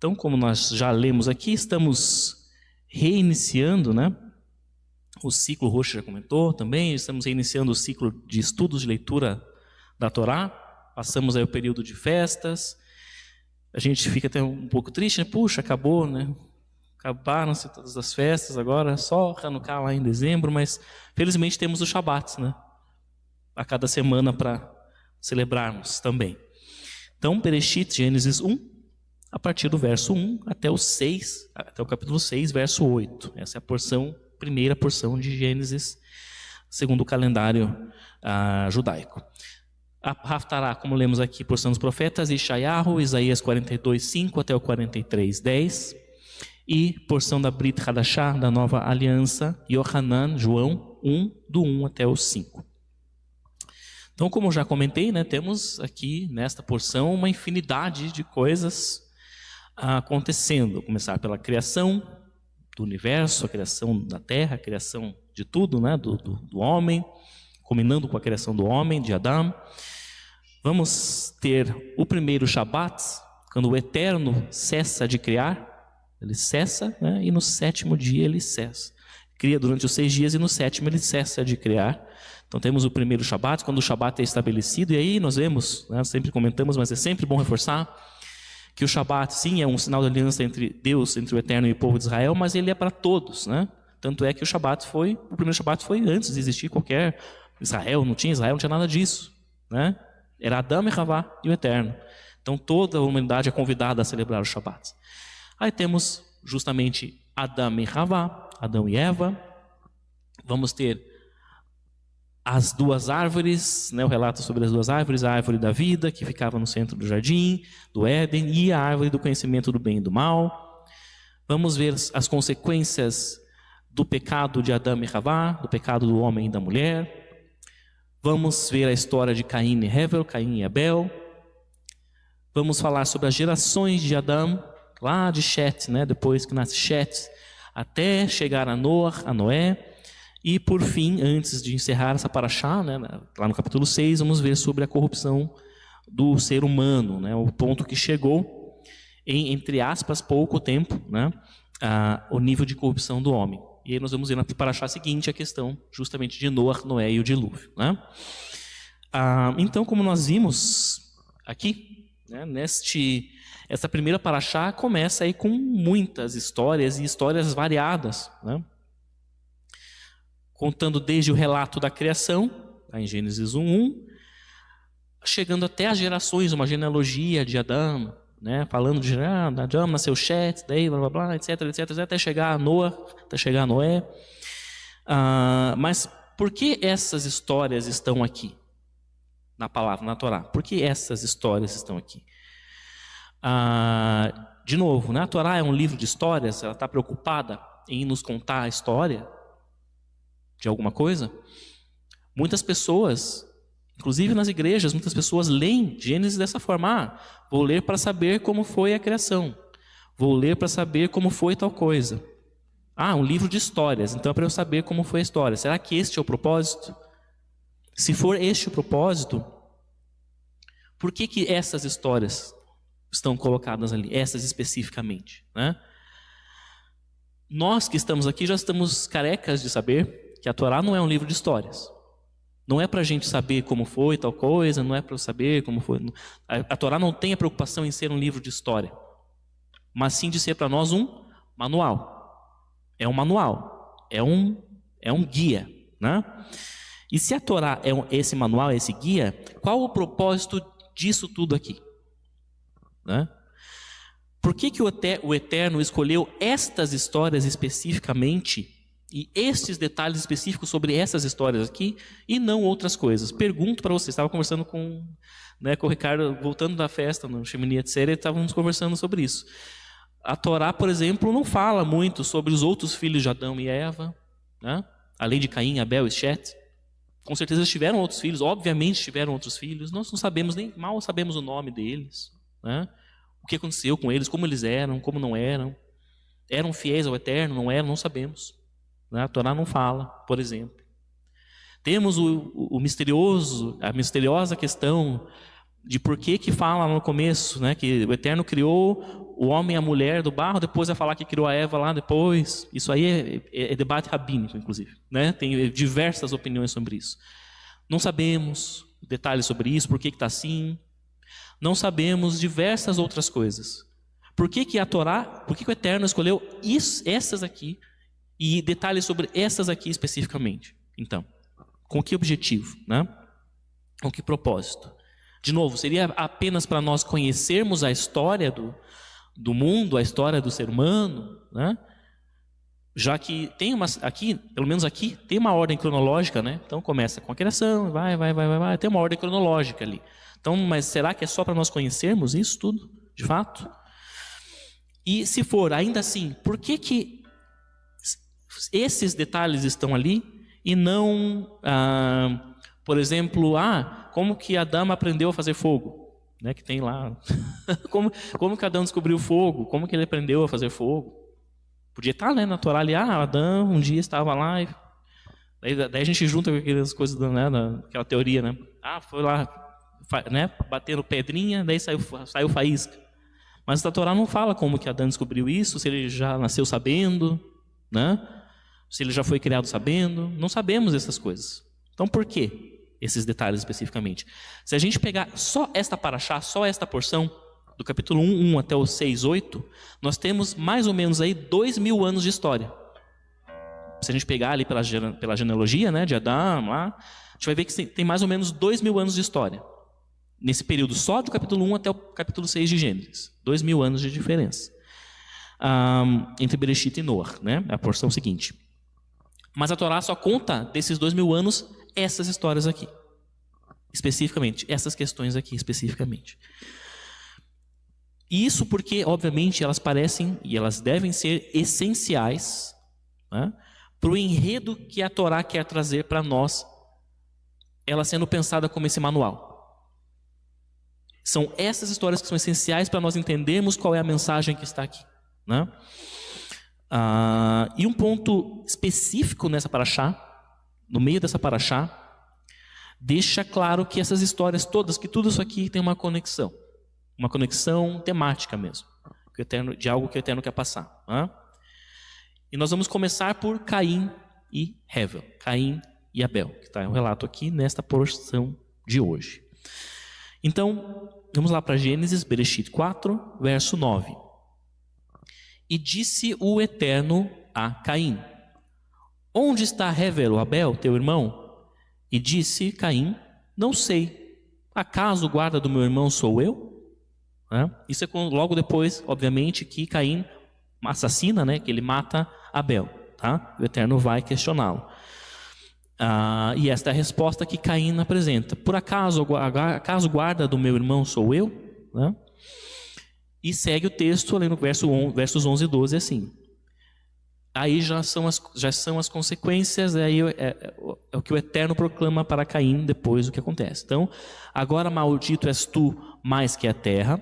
Então, como nós já lemos aqui, estamos reiniciando, né? O ciclo, o Rocha já comentou também, estamos reiniciando o ciclo de estudos de leitura da Torá. Passamos aí o período de festas. A gente fica até um pouco triste, né? Puxa, acabou, né? Acabaram-se todas as festas, agora só Hanukkah lá em dezembro, mas felizmente temos o Shabat, né? A cada semana para celebrarmos também. Então, Bereshit, Gênesis 1, a partir do verso 1 até o 6, até o capítulo 6, verso 8. Essa é a porção, primeira porção de Gênesis, segundo o calendário judaico. A Haftarah, como lemos aqui, porção dos profetas, Ishayahu, Isaías 42, 5 até o 43, 10. E porção da Brit Hadashah, da nova aliança, Yohanan, João 1, do 1 até o 5. Então, como já comentei, né, temos aqui nesta porção uma infinidade de coisas acontecendo. Vou começar pela criação do universo, a criação da terra, a criação de tudo, né, do homem, combinando com a criação do homem, de Adão. Vamos ter o primeiro Shabat, quando o Eterno cessa de criar. Ele cessa, né, e no sétimo dia ele cessa. Cria durante os 6 dias e no sétimo ele cessa de criar. Então temos o primeiro Shabat, quando o Shabat é estabelecido. E aí nós vemos, né, sempre comentamos, mas é sempre bom reforçar, que o Shabat, sim, é um sinal de aliança entre Deus, entre o Eterno e o povo de Israel, mas ele é para todos, né? Tanto é que o primeiro Shabat foi antes de existir qualquer Israel, não tinha nada disso, né? Era Adão e Havá e o Eterno. Então toda a humanidade é convidada a celebrar o Shabat. Aí temos justamente Adão e Havá, Adão e Eva. Vamos ter as duas árvores, né, o relato sobre as duas árvores, a árvore da vida, que ficava no centro do jardim, do Éden, e a árvore do conhecimento do bem e do mal. Vamos ver as consequências do pecado de Adão e Havá, do pecado do homem e da mulher. Vamos ver a história de Caim e Hevel, Caim e Abel. Vamos falar sobre as gerações de Adão, lá de Shet, né, depois que nasce Shet, até chegar a Noé. E por fim, antes de encerrar essa paraxá, né, lá no capítulo 6, vamos ver sobre a corrupção do ser humano, né, o ponto que chegou em, entre aspas, pouco tempo, né, o nível de corrupção do homem. E aí nós vamos ver na paraxá seguinte a questão justamente de Noé e o dilúvio, né? Então, como nós vimos aqui, né, essa primeira paraxá começa aí com muitas histórias e histórias variadas, né? Contando desde o relato da criação, em Gênesis 1:1, chegando até as gerações, uma genealogia de Adão, né? Falando de Adão nasceu Shet, daí blá blá blá, etc, até chegar a Noé. Mas por que essas histórias estão aqui na palavra, na Torá? Por que essas histórias estão aqui? De novo, né? A Torá é um livro de histórias, ela está preocupada em nos contar a história de alguma coisa. Muitas pessoas, inclusive nas igrejas, muitas pessoas leem Gênesis dessa forma. Vou ler para saber como foi a criação. Vou ler para saber como foi tal coisa. Um livro de histórias, então é para eu saber como foi a história. Será que este é o propósito? Se for este o propósito, por que essas histórias estão colocadas ali, essas especificamente, né? Nós que estamos aqui já estamos carecas de saber que a Torá não é um livro de histórias. Não é para a gente saber como foi tal coisa, não é para saber como foi. A Torá não tem a preocupação em ser um livro de história, mas sim de ser para nós um manual. É um manual, é um guia, né? E se a Torá é esse manual, esse guia, qual o propósito disso tudo aqui? Né? Por que o Eterno escolheu estas histórias especificamente e estes detalhes específicos sobre essas histórias aqui e não outras coisas? Pergunto para vocês, estava conversando com o Ricardo, voltando da festa no Shemini Atzeret, estávamos conversando sobre isso. A Torá, por exemplo, não fala muito sobre os outros filhos de Adão e Eva, né? Além de Caim, Abel e Shet. Com certeza eles tiveram outros filhos, obviamente tiveram outros filhos, nós não sabemos, nem mal sabemos o nome deles, né? O que aconteceu com eles, como eles eram, como não eram. Eram fiéis ao Eterno, não eram, não sabemos. A Torá não fala, por exemplo. Temos a misteriosa questão de por que fala no começo, né, que o Eterno criou o homem e a mulher do barro, depois vai falar que criou a Eva lá depois. Isso aí é debate rabínico, inclusive, né? Tem diversas opiniões sobre isso. Não sabemos detalhes sobre isso, por que está assim. Não sabemos diversas outras coisas. Por que a Torá, por que o Eterno escolheu essas aqui e detalhes sobre essas aqui especificamente? Então, com que objetivo, né? Com que propósito? De novo, seria apenas para nós conhecermos a história do mundo, a história do ser humano, né? Já que tem aqui, pelo menos aqui, tem uma ordem cronológica, né? Então começa com a criação, vai, tem uma ordem cronológica ali. Então, mas será que é só para nós conhecermos isso tudo, de fato? E se for, ainda assim, por que esses detalhes estão ali e não, por exemplo, como que Adão aprendeu a fazer fogo? Né, que tem lá. como que Adão descobriu o fogo? Como que ele aprendeu a fazer fogo? Podia estar, né, na Torá ali, Adão um dia estava lá, daí a gente junta com aquelas coisas, né, aquela teoria, né? Foi lá, né, batendo pedrinha, daí saiu faísca. Mas a Torá não fala como que Adão descobriu isso, se ele já nasceu sabendo, né? Se ele já foi criado sabendo. Não sabemos essas coisas. Então por quê esses detalhes especificamente? Se a gente pegar só esta paraxá, só esta porção, do capítulo 1 até o 6:8, nós temos mais ou menos aí 2000 anos de história. Se a gente pegar ali pela genealogia, né, de Adão, lá, a gente vai ver que tem mais ou menos 2000 anos de história. Nesse período só do capítulo 1 até o capítulo 6 de Gênesis. 2000 anos de diferença. Entre Bereshit e Noah, né, a porção seguinte. Mas a Torá só conta desses 2000 anos essas histórias aqui. Especificamente, essas questões aqui especificamente. Isso porque, obviamente, elas parecem e elas devem ser essenciais, né, para o enredo que a Torá quer trazer para nós, ela sendo pensada como esse manual. São essas histórias que são essenciais para nós entendermos qual é a mensagem que está aqui, né? E um ponto específico nessa paraxá, no meio dessa paraxá, deixa claro que essas histórias todas, que tudo isso aqui tem uma conexão temática mesmo, de algo que o Eterno quer passar, né? E nós vamos começar por Caim e Hevel, Caim e Abel, que está o relato aqui nesta porção de hoje. Então, vamos lá para Gênesis, Bereshit 4, verso 9. E disse o Eterno a Caim: onde está Hevel, Abel, teu irmão? E disse Caim: não sei, acaso o guarda do meu irmão sou eu? Isso é logo depois, obviamente, que Caim assassina, né, que ele mata Abel, tá? O Eterno vai questioná-lo. E esta é a resposta que Caim apresenta: por acaso o guarda do meu irmão sou eu? Né? E segue o texto, além no versos 11 e 12, assim. Aí já são as consequências, aí é o que o Eterno proclama para Caim depois do que acontece. Então, agora maldito és tu mais que a terra.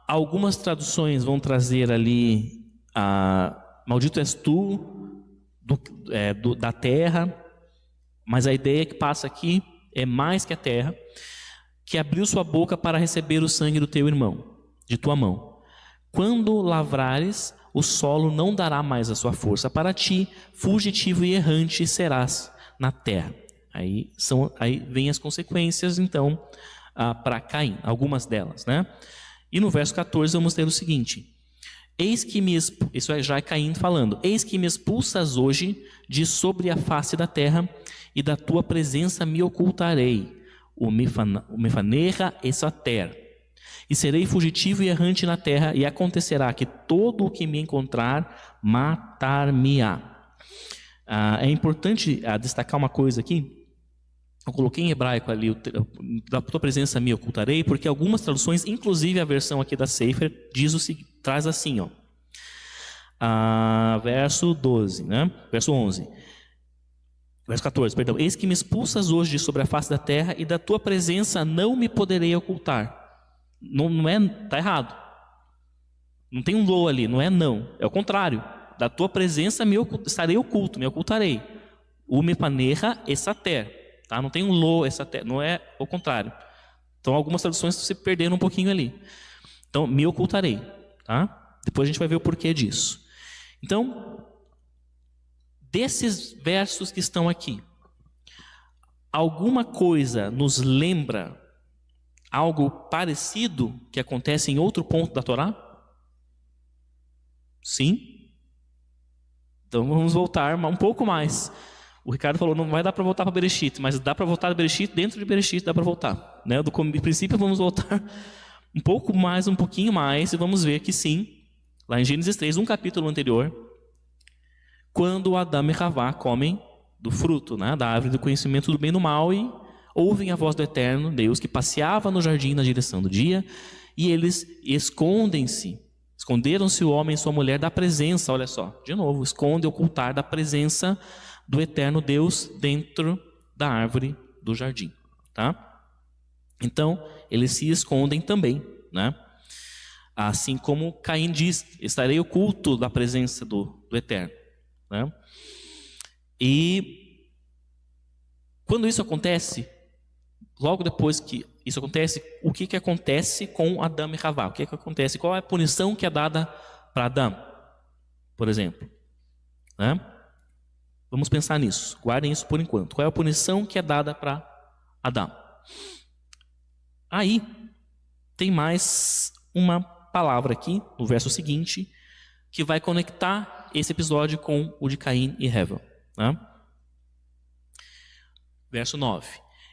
Algumas traduções vão trazer ali, maldito és tu da terra, mas a ideia que passa aqui é mais que a terra, que abriu sua boca para receber o sangue do teu irmão, de tua mão. Quando lavrares, o solo não dará mais a sua força para ti, fugitivo e errante serás na terra. Aí vem as consequências, então, para Caim, algumas delas, né? E no verso 14 vamos ter o seguinte: isso já é Caim falando: eis que me expulsas hoje de sobre a face da terra, e da tua presença me ocultarei, o mefanecha esater, e serei fugitivo e errante na terra, e acontecerá que todo o que me encontrar matar-me-á. É importante destacar uma coisa aqui. Eu coloquei em hebraico ali, da tua presença me ocultarei, porque algumas traduções, inclusive a versão aqui da Sefer, traz assim, ó, verso 12, né? Verso 11. Verso 14, perdão. Eis que me expulsas hoje de sobre a face da terra, e da tua presença não me poderei ocultar. Não é, está errado. Não tem um lo ali, não é não. É o contrário. Da tua presença estarei oculto, me ocultarei. O mefanecha esater. tá? Não tem um lo, essa terra, não é o contrário. Então algumas traduções se perderam um pouquinho ali. Então, me ocultarei, tá? Depois a gente vai ver o porquê disso. Então, desses versos que estão aqui, alguma coisa nos lembra algo parecido que acontece em outro ponto da Torá? Sim? Então vamos voltar um pouco mais. O Ricardo falou, não vai dar para voltar para Bereshit, mas dá para voltar para Bereshit, dentro de Bereshit dá para voltar, né? Do princípio vamos voltar um pouco mais, um pouquinho mais, e vamos ver que sim, lá em Gênesis 3, um capítulo anterior, quando Adão e Havá comem do fruto, né, da árvore do conhecimento do bem e do mal, e ouvem a voz do Eterno Deus que passeava no jardim na direção do dia, e eles esconderam-se o homem e sua mulher da presença, olha só, de novo, esconde, ocultar da presença do Eterno Deus dentro da árvore do jardim, tá? Então, eles se escondem também, né? Assim como Caim diz, estarei oculto da presença do Eterno, né? E quando isso acontece, logo depois que isso acontece, o que acontece com Adão e Havá? O que acontece? Qual é a punição que é dada para Adão, por exemplo? Né? Vamos pensar nisso, guardem isso por enquanto. Qual é a punição que é dada para Adão? Aí, tem mais uma palavra aqui, no verso seguinte, que vai conectar esse episódio com o de Caim e Hevel. Né? Verso 9.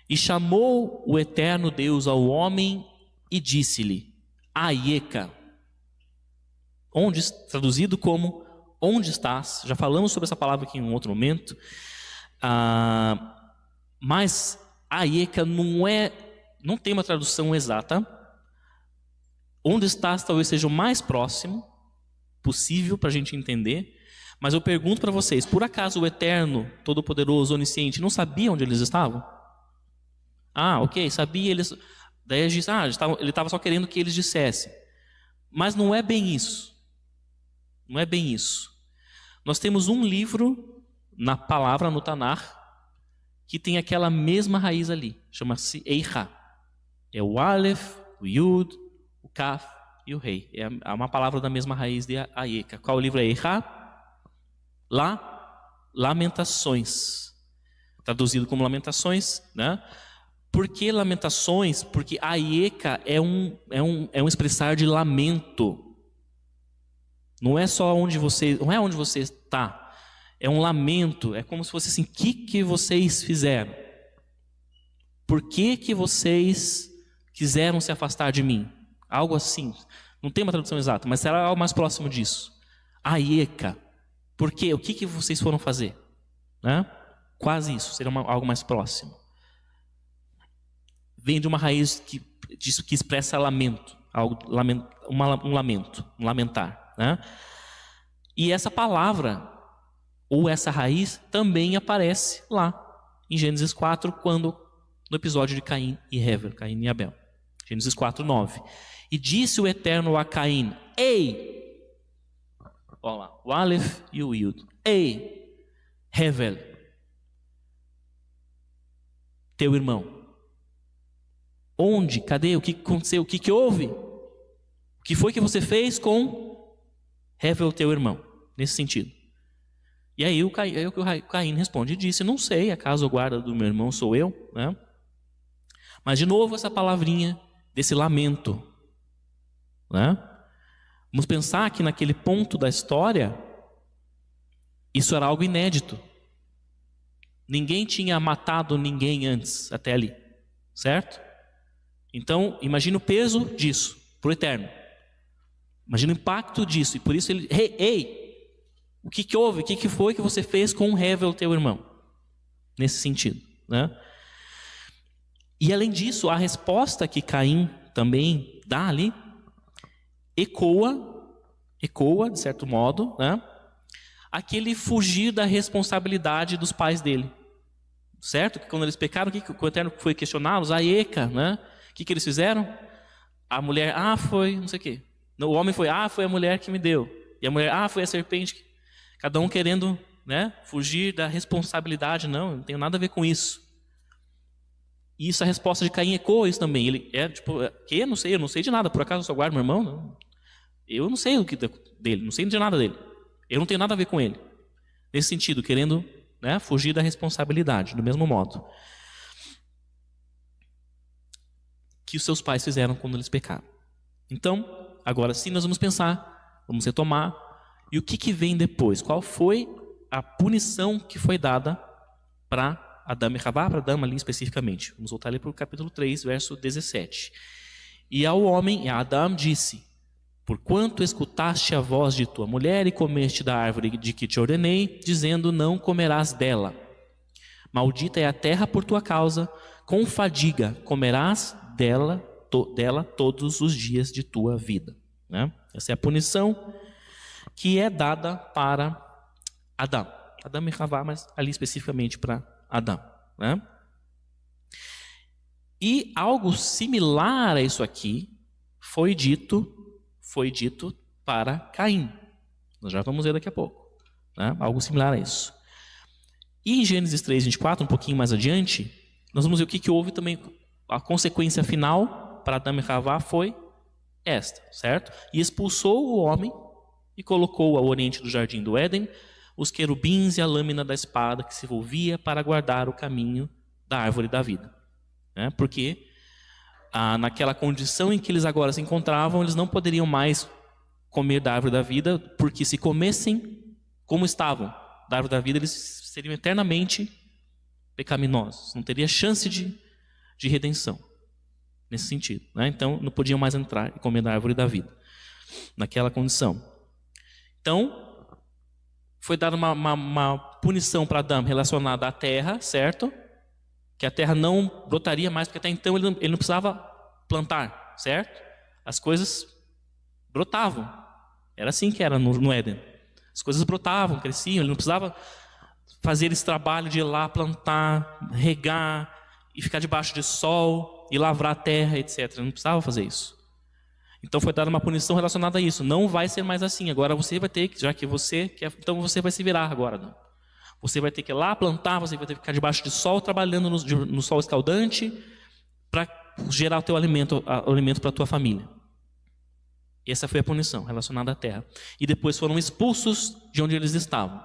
E chamou o Eterno Deus ao homem e disse-lhe, Aieca, traduzido como, onde estás? Já falamos sobre essa palavra aqui em um outro momento, mas Aieca não tem uma tradução exata. Onde estás talvez seja o mais próximo possível para a gente entender, mas eu pergunto para vocês, por acaso o Eterno, Todo-Poderoso, Onisciente, não sabia onde eles estavam? Ok, sabia, eles... Daí ele diz, ele estava só querendo que eles dissessem. Mas não é bem isso. Não é bem isso. Nós temos um livro na palavra, no Tanar, que tem aquela mesma raiz ali, chama-se Eicha. É o Aleph, o Yud, o Kaf e o Rei. É uma palavra da mesma raiz de Aieca. Qual livro é Eicha? Lamentações. Traduzido como Lamentações, né? Por que Lamentações? Porque Aieca é um expressar de lamento. Não é só onde você está. É um lamento. É como se fosse assim: o que vocês fizeram? Por que vocês quiseram se afastar de mim? Algo assim. Não tem uma tradução exata, mas será algo mais próximo disso. Aieca. Por quê? O que vocês foram fazer? Né? Quase isso. Seria algo mais próximo. Vem de uma raiz que expressa lamento. Um lamento. Um lamentar. Né? E essa palavra, ou essa raiz, também aparece lá em Gênesis 4, no episódio de Caim e Hevel, Caim e Abel. Gênesis 4, 9. E disse o Eterno a Caim: Ei! Olha lá, o Aleph e o Yud. Ei, Hevel, teu irmão. Onde? Cadê? O que aconteceu? O que houve? O que foi que você fez com Hevel, teu irmão? Nesse sentido. E aí o Caim responde e disse: Não sei, acaso o guarda do meu irmão sou eu? Né? Mas de novo essa palavrinha desse lamento. Né? Vamos pensar que naquele ponto da história, isso era algo inédito. Ninguém tinha matado ninguém antes, até ali. Certo? Então, imagina o peso disso para o Eterno. Imagina o impacto disso. E por isso ele... Ei, o que houve? O que foi que você fez com o Hevel, teu irmão? Nesse sentido. Né? E além disso, a resposta que Caim também dá ali, ecoa, de certo modo, né? Aquele fugir da responsabilidade dos pais dele. Certo? Que quando eles pecaram, o que o Eterno foi questioná-los? Aieca, né? O que eles fizeram? A mulher, foi não sei o quê. O homem foi, foi a mulher que me deu. E a mulher, foi a serpente. Cada um querendo, né, fugir da responsabilidade. Não tem nada a ver com isso. E isso, a resposta de Caim ecoa isso também. Ele é tipo, que? Eu não sei de nada. Por acaso eu só guardo meu irmão? Não. Eu não sei o que dele, não sei de nada dele. Eu não tenho nada a ver com ele. Nesse sentido, querendo, né, fugir da responsabilidade, do mesmo modo que os seus pais fizeram quando eles pecaram. Então, agora sim nós vamos pensar, vamos retomar, e o que vem depois? Qual foi a punição que foi dada para Adão e Havá, para Adão ali especificamente? Vamos voltar ali para o capítulo 3, verso 17. E ao homem, a Adão disse: porquanto escutaste a voz de tua mulher e comeste da árvore de que te ordenei, dizendo, não comerás dela. Maldita é a terra por tua causa, com fadiga comerás dela todos os dias de tua vida. Né? Essa é a punição que é dada para Adão. Adão e Havá, mas ali especificamente para Adão. Né? E algo similar a isso aqui foi dito para Caim. Nós já vamos ver daqui a pouco. Né? Algo similar a isso. E em Gênesis 3, 24, um pouquinho mais adiante, nós vamos ver o que houve também. A consequência final para Adão e Havá foi esta, certo? E expulsou o homem e colocou ao oriente do jardim do Éden os querubins e a lâmina da espada que se volvia para guardar o caminho da árvore da vida. Né? Porque naquela condição em que eles agora se encontravam, eles não poderiam mais comer da árvore da vida, porque se comessem como estavam da árvore da vida, eles seriam eternamente pecaminosos. Não teria chance de redenção nesse sentido. Né? Então, não podiam mais entrar e comer da árvore da vida naquela condição. Então, foi dada uma punição para Adão relacionada à terra, certo? Que a terra não brotaria mais, porque até então ele não precisava plantar, certo? As coisas brotavam. Era assim que era no Éden. As coisas brotavam, cresciam, ele não precisava fazer esse trabalho de ir lá plantar, regar e ficar debaixo de sol e lavrar a terra, etc. Ele não precisava fazer isso. Então foi dada uma punição relacionada a isso. Não vai ser mais assim. Agora você vai ter que, já que você quer, então você vai se virar agora. Não? Você vai ter que ir lá plantar, você vai ter que ficar debaixo de sol, trabalhando no sol escaldante, para gerar o teu alimento para a tua família. Essa foi a punição relacionada à terra. E depois foram expulsos de onde eles estavam.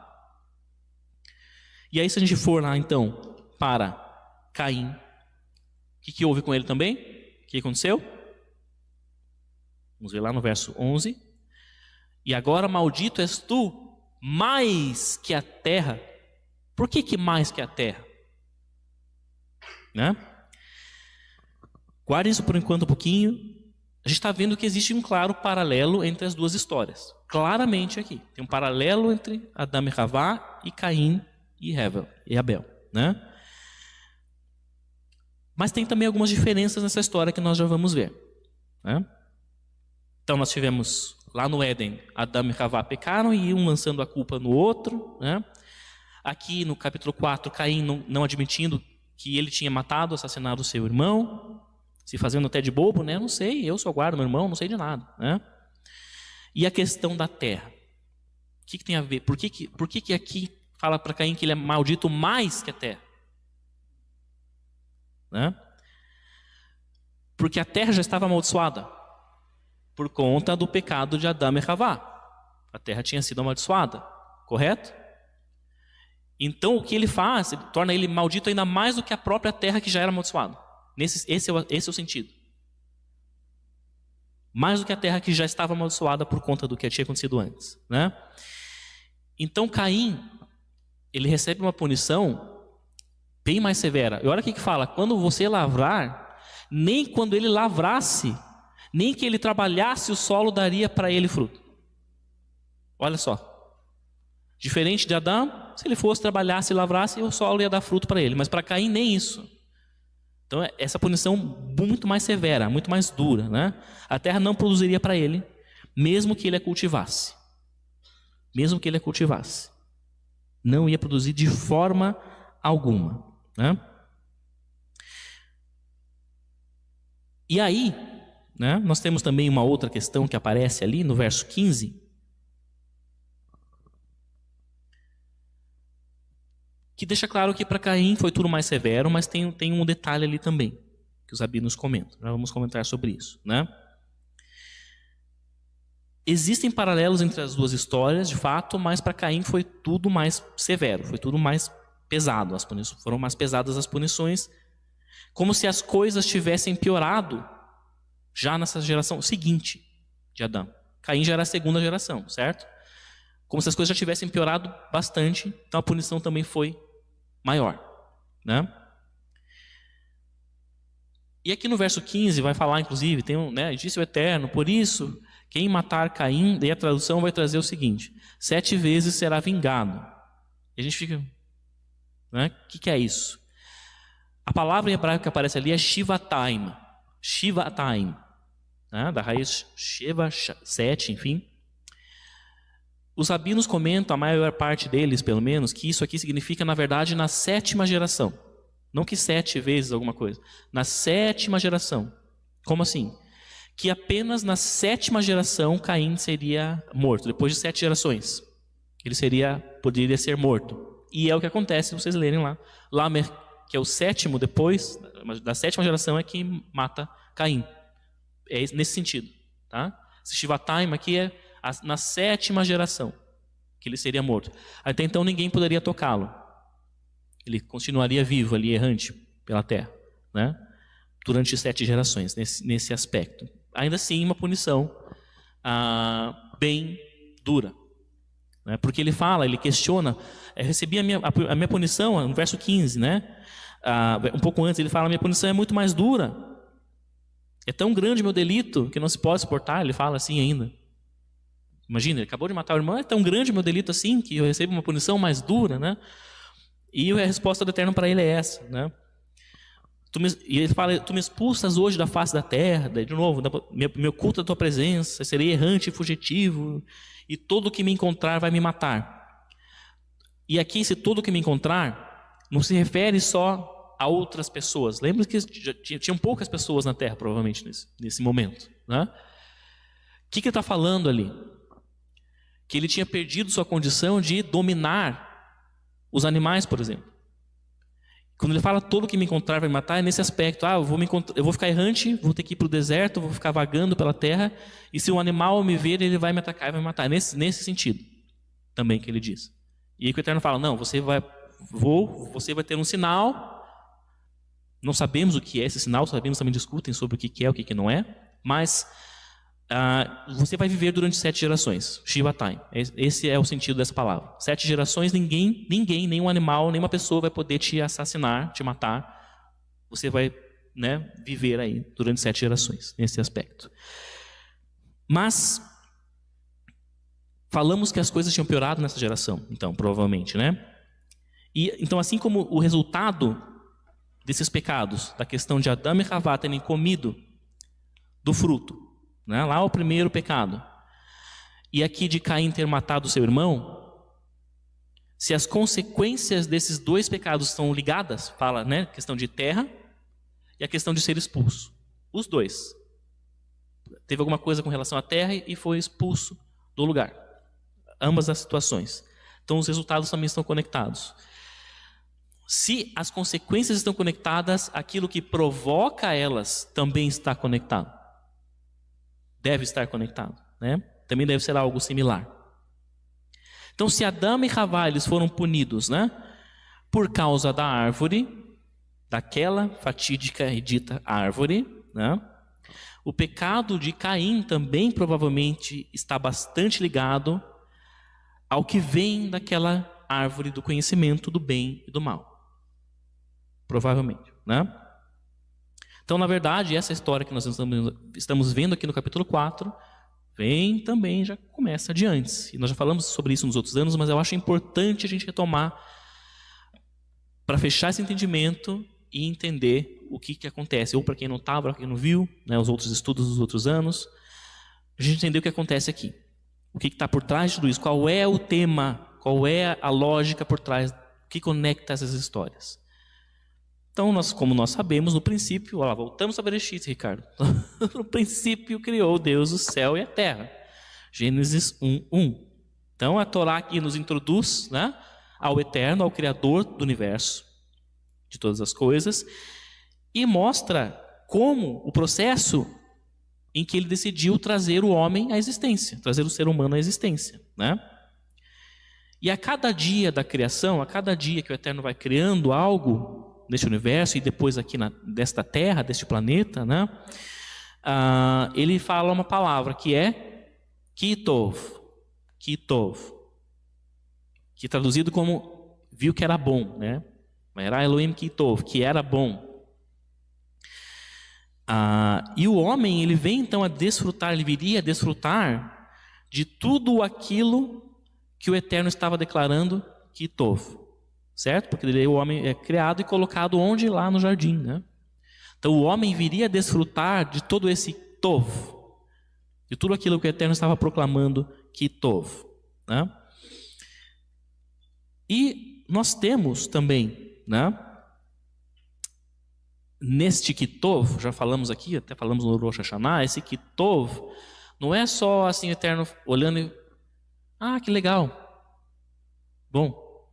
E aí, se a gente for lá então para Caim, o que houve com ele também? O que aconteceu? Vamos ver lá no verso 11. E agora maldito és tu, mais que a terra. Por que mais que a terra? Né? Guarde isso por enquanto um pouquinho. A gente está vendo que existe um claro paralelo entre as duas histórias. Claramente aqui. Tem um paralelo entre Adão e Havá e Caim e Abel. Né? Mas tem também algumas diferenças nessa história que nós já vamos ver. Né? Então nós tivemos lá no Éden, Adão e Havá pecaram e um lançando a culpa no outro. Né? Aqui no capítulo 4, Caim não admitindo que ele tinha matado, assassinado o seu irmão, se fazendo até de bobo, né? Não sei, eu só guardo meu irmão, não sei de nada. Né? E a questão da terra. O que tem a ver? Por que aqui fala para Caim que ele é maldito mais que a terra? Né? Porque a terra já estava amaldiçoada por conta do pecado de Adão e Havá. A terra tinha sido amaldiçoada, correto? Então o que ele faz, ele torna ele maldito ainda mais do que a própria terra que já era amaldiçoada. Esse é o sentido. Mais do que a terra que já estava amaldiçoada por conta do que tinha acontecido antes. Né? Então Caim, ele recebe uma punição bem mais severa. E olha o que fala: quando você lavrar, nem quando ele lavrasse, nem que ele trabalhasse o solo daria para ele fruto. Olha só. Diferente de Adão, se ele fosse trabalhasse e lavrasse, o solo ia dar fruto para ele. Mas para Caim nem isso. Então essa punição muito mais severa, muito mais dura. Né? A terra não produziria para ele, mesmo que ele a cultivasse. Mesmo que ele a cultivasse. Não ia produzir de forma alguma. Né? E aí, né, nós temos também uma outra questão que aparece ali no verso 15. que deixa claro que para Caim foi tudo mais severo, mas tem um detalhe ali também, que os rabinos comentam. Já vamos comentar sobre isso, né? Existem paralelos entre as duas histórias, de fato, mas para Caim foi tudo mais severo, foi tudo mais pesado. Foram mais pesadas as punições, como se as coisas tivessem piorado já nessa geração seguinte de Adão. Caim já era a segunda geração, certo? Como se as coisas já tivessem piorado bastante, então a punição também foi maior, né? E aqui no verso 15 vai falar, inclusive, disse o Eterno, por isso, quem matar Caim, daí a tradução vai trazer o seguinte: 7 vezes será vingado. E a gente fica, né? O que é isso? A palavra em hebraico que aparece ali é Shivatayim. Shivatayim, né? Da raiz Sheva, 7, enfim. Os rabinos comentam, a maior parte deles, pelo menos, que isso aqui significa, na verdade, na 7ª geração. Não que 7 vezes alguma coisa. Na 7ª geração. Como assim? Que apenas na 7ª geração Caim seria morto. Depois de 7 gerações. Ele poderia ser morto. E é o que acontece, se vocês lerem lá. Lamer, que é o 7º depois, da 7ª geração, é que mata Caim. É nesse sentido. Tá? Esse Shivatayim aqui é na 7ª geração que ele seria morto. Até então ninguém poderia tocá-lo. Ele continuaria vivo ali, errante pela terra, né? Durante 7 gerações, nesse aspecto. Ainda assim, uma punição bem dura, né? Porque ele questiona, recebi a minha punição, no verso 15, né? Um pouco antes ele fala, minha punição é muito mais dura. É tão grande o meu delito que não se pode suportar, ele fala assim ainda. Imagina, ele acabou de matar o irmão, é tão grande o meu delito assim que eu recebo uma punição mais dura, né? E a resposta do Eterno para ele é essa, né? E ele fala, tu me expulsas hoje da face da terra, de novo, me oculta a tua presença, serei errante e fugitivo, e todo que me encontrar vai me matar. E aqui, esse todo que me encontrar, não se refere só a outras pessoas. Lembra que tinham poucas pessoas na terra, provavelmente, nesse momento, né? O que ele está falando ali? Que ele tinha perdido sua condição de dominar os animais, por exemplo. Quando ele fala todo que me encontrar vai me matar, é nesse aspecto. Eu vou ficar errante, vou ter que ir para o deserto, vou ficar vagando pela terra, e se um animal me ver, ele vai me atacar e vai me matar. Nesse sentido também que ele diz. E aí que o Eterno fala, não, você vai ter um sinal. Não sabemos o que é esse sinal, os rabinos também discutem sobre o que é, o que não é, mas você vai viver durante 7 gerações. Shivatayim. Esse é o sentido dessa palavra. 7 gerações, ninguém, nenhum animal, nenhuma pessoa vai poder te assassinar, te matar. Você vai, né, viver aí durante 7 gerações, nesse aspecto. Mas falamos que as coisas tinham piorado nessa geração, então, provavelmente, né? E então, assim como o resultado desses pecados, da questão de Adão e Havá terem comido do fruto, né? Lá o primeiro pecado, e aqui de Caim ter matado seu irmão, se as consequências desses 2 pecados estão ligadas, fala, né, a questão de terra e a questão de ser expulso. Os 2. Teve alguma coisa com relação à terra e foi expulso do lugar. Ambas as situações. Então os resultados também estão conectados. Se as consequências estão conectadas, aquilo que provoca elas também está conectado. Deve estar conectado, né? Também deve ser algo similar. Então, se Adão e Havá eles foram punidos, né, por causa da árvore, daquela fatídica e dita árvore, né, o pecado de Caim também provavelmente está bastante ligado ao que vem daquela árvore do conhecimento do bem e do mal. Provavelmente, né? Então, na verdade, essa história que nós estamos vendo aqui no capítulo 4, também já começa de antes. E nós já falamos sobre isso nos outros anos, mas eu acho importante a gente retomar para fechar esse entendimento e entender o que acontece. Ou para quem não estava, para quem não viu, né, os outros estudos dos outros anos, a gente entender o que acontece aqui. O que está por trás de tudo isso, qual é o tema, qual é a lógica por trás, o que conecta essas histórias. Então, como nós sabemos, no princípio, voltamos a Bereshit, Ricardo. No princípio criou Deus o céu e a terra. Gênesis 1:1. Então, a Torá aqui nos introduz, né, ao Eterno, ao Criador do universo, de todas as coisas, e mostra como o processo em que ele decidiu trazer o homem à existência, trazer o ser humano à existência, né? E a cada dia da criação, a cada dia que o Eterno vai criando algo neste universo e depois aqui desta terra, deste planeta, né? Ele fala uma palavra que é Kitov, que traduzido como viu que era bom, né? Era Elohim Kitov, que era bom. E o homem, ele vem então a desfrutar, ele viria a desfrutar de tudo aquilo que o Eterno estava declarando Kitov, certo? Porque o homem é criado e colocado onde? Lá no jardim, né? Então o homem viria a desfrutar de todo esse Tov, de tudo aquilo que o Eterno estava proclamando Kitov, né? E nós temos também, né, neste Kitov, já falamos aqui, até falamos no Rosh Hashanah, esse Kitov não é só assim o Eterno olhando e que legal. Bom,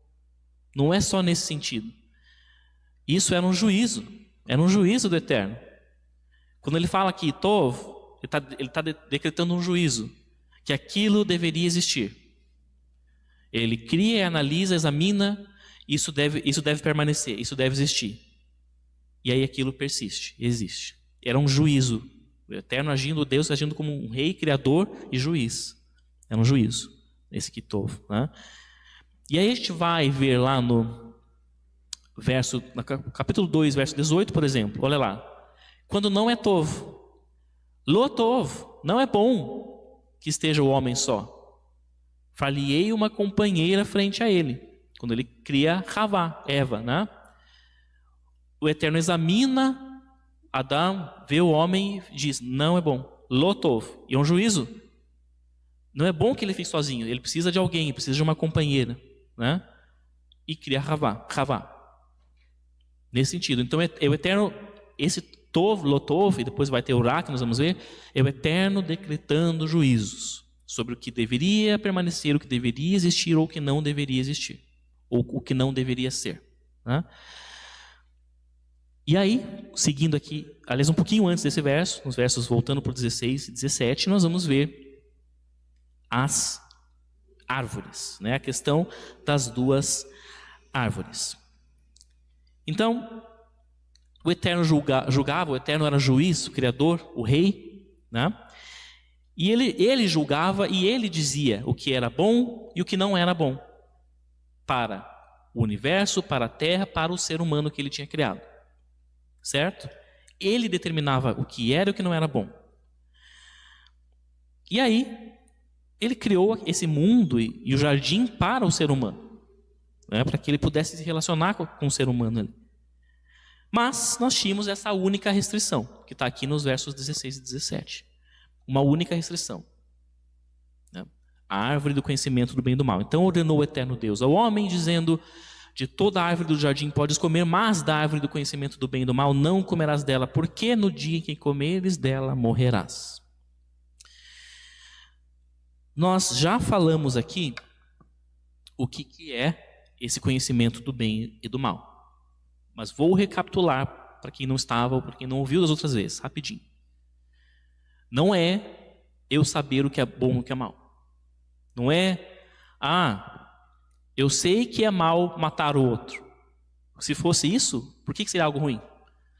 não é só nesse sentido. Isso era um juízo do Eterno. Quando ele fala Kitov, ele está decretando um juízo, que aquilo deveria existir. Ele cria, analisa, examina, isso deve permanecer, isso deve existir. E aí aquilo persiste, existe. Era um juízo. O Eterno agindo, Deus agindo como um rei, criador e juiz. Era um juízo, esse Kitov, né? E aí a gente vai ver lá no capítulo 2, verso 18, por exemplo. Olha lá. Quando não é Tov, Lo Tov, não é bom que esteja o homem só. Far-lhe-ei uma companheira frente a ele. Quando ele cria Havá, Eva, né? O Eterno examina Adão, vê o homem e diz, não é bom. Lo Tov. E é um juízo. Não é bom que ele fique sozinho. Ele precisa de alguém, ele precisa de uma companheira, né? E cria Havá. Nesse sentido. Então é o Eterno, esse Tov, Lo Tov, e depois vai ter o Ra, que nós vamos ver, é o Eterno decretando juízos sobre o que deveria permanecer, o que deveria existir ou o que não deveria existir, ou o que não deveria ser, né? E aí, seguindo aqui, aliás, um pouquinho antes desse verso, nos versos voltando para o 16 e 17, nós vamos ver as árvores, né? A questão das duas árvores. Então, o Eterno julgava, o Eterno era juiz, o Criador, o Rei, né? E ele julgava e ele dizia o que era bom e o que não era bom para o universo, para a terra, para o ser humano que ele tinha criado, certo? Ele determinava o que era e o que não era bom. E aí, ele criou esse mundo e o jardim para o ser humano, né? Para que ele pudesse se relacionar com o ser humano ali. Mas nós tínhamos essa única restrição, que está aqui nos versos 16 e 17. Uma única restrição, né? A árvore do conhecimento do bem e do mal. Então ordenou o Eterno Deus ao homem, dizendo, de toda a árvore do jardim podes comer, mas da árvore do conhecimento do bem e do mal não comerás dela, porque no dia em que comeres dela morrerás. Nós já falamos aqui o que é esse conhecimento do bem e do mal. Mas vou recapitular para quem não estava ou para quem não ouviu das outras vezes, rapidinho. Não é eu saber o que é bom e o que é mal. Não é, eu sei que é mal matar o outro. Se fosse isso, por que seria algo ruim?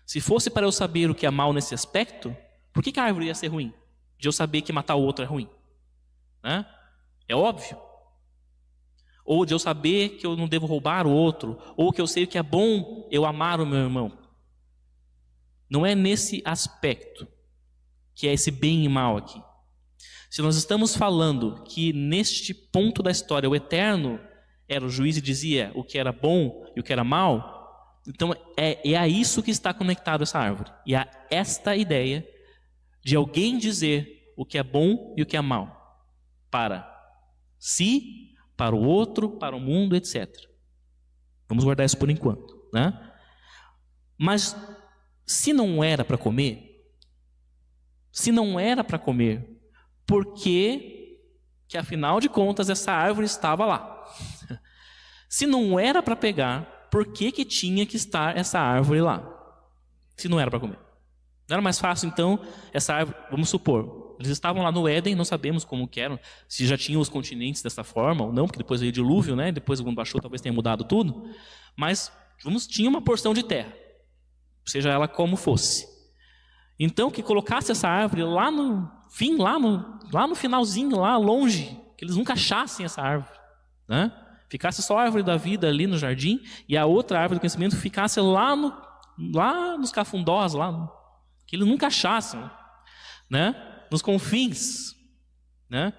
Se fosse para eu saber o que é mal nesse aspecto, por que a árvore ia ser ruim? De eu saber que matar o outro é ruim, né? É óbvio. Ou de eu saber que eu não devo roubar o outro, ou que eu sei que é bom eu amar o meu irmão. Não é nesse aspecto que é esse bem e mal aqui. Se nós estamos falando que neste ponto da história o Eterno era o juiz e dizia o que era bom e o que era mal, então é a isso que está conectado essa árvore. E a esta ideia de alguém dizer o que é bom e o que é mal para si, para o outro, para o mundo, etc. Vamos guardar isso por enquanto, né? Mas se não era para comer, por que afinal de contas essa árvore estava lá? Se não era para pegar, por que tinha que estar essa árvore lá? Se não era para comer. Não era mais fácil, então, essa árvore, vamos supor, eles estavam lá no Éden, não sabemos como que eram, se já tinham os continentes dessa forma ou não, porque depois veio o dilúvio, né? Depois quando baixou talvez tenha mudado tudo, mas tinha uma porção de terra, seja ela como fosse. Então, que colocasse essa árvore lá no fim, lá no finalzinho, lá longe, que eles nunca achassem essa árvore, né? Ficasse só a árvore da vida ali no jardim e a outra árvore do conhecimento ficasse lá nos cafundós, lá, que eles nunca achassem, né? Nos confins, né?